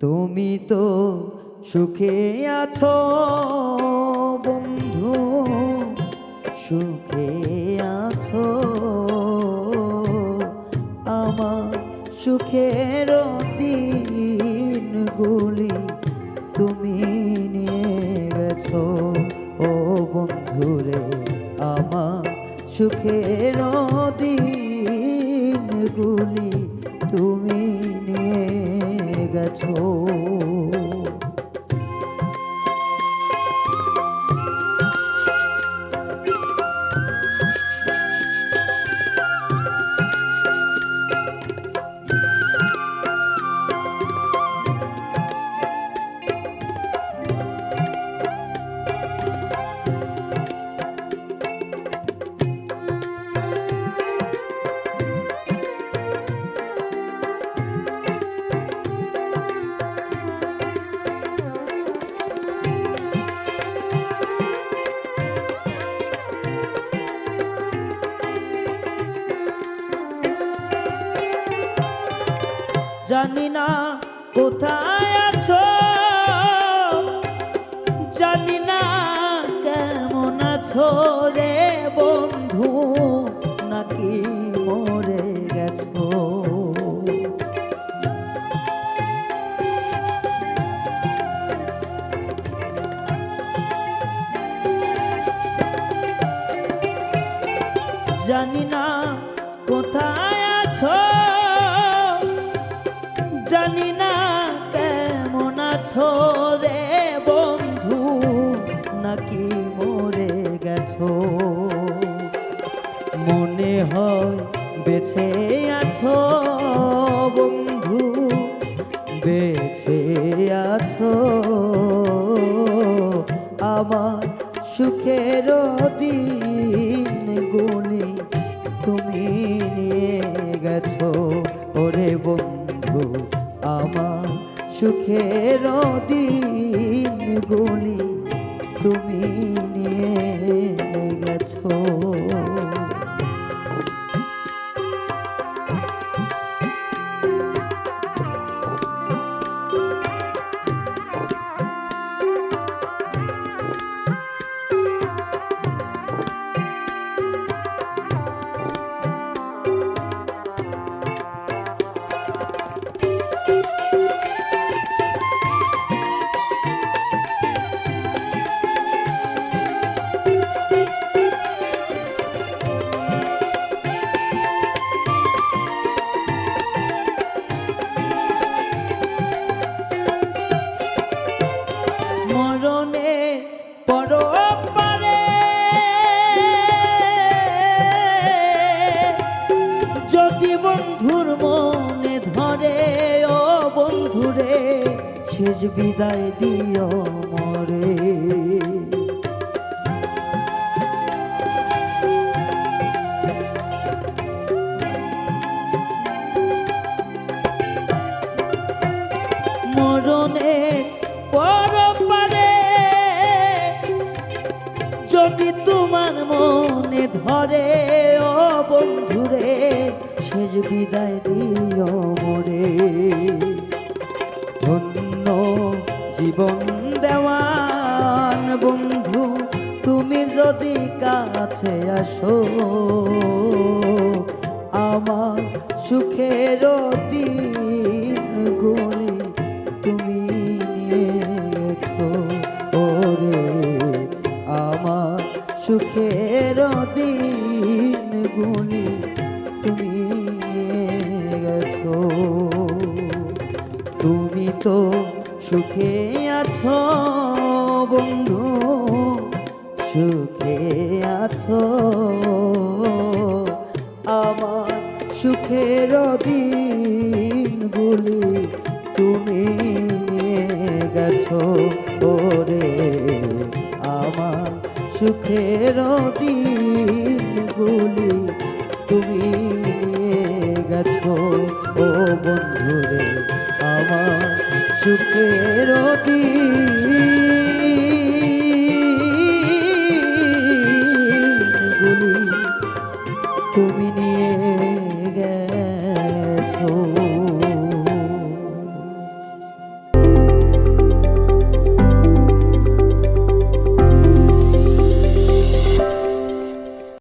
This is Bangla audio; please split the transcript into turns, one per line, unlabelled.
তুমি তো সুখে আছো বন্ধু, সুখে আছো। আমার সুখের দিনগুলি তুমি নিয়ে গেছো ও বন্ধুরে। আমার সুখের দিনগুলি তুমি নিয়ে গেছো। জানি না কোথায় আছো, জানি না কেমন আছো রে বন্ধু, নাকি মরে গেছো। জানি না কোথায় আছো, জানি না কেমন আছো রে বন্ধু, নাকি মরে গেছো। মনে হয় বেঁচে আছো বন্ধু, বেঁচে আছো। আমার সুখের দিনগুলি তুমি নিয়ে গেছো ওরে বন্ধু। আমার সুখের দিনগুলি তুমি নিয়ে গেছো। যদি বন্ধুর মনে ধরে ও বন্ধুরে, শেষ বিদায় দিও মরে। মরণের পরপারে যদি তোমার মনে ধরে ও বন্ধুরে, শেষ বিদায় দিও মোরে। ধন্য জীবন দেওয়ান বন্ধু, তুমি যদি কাছে আসো। আমার সুখের দিনগুলি তুমি নিয়ে গেছো ওরে। আমার সুখের দিনগুলি তুমি নিয়ে গেছো। তুমি তো সুখে আছো বন্ধু, সুখে আছো। আমার সুখের দিনগুলি তুমি নিয়ে গেছো ওরে। আমার সুখের দিনগুলি তুমি নিয়ে গেছো ও বন্ধুরে। আমার সুখের দিন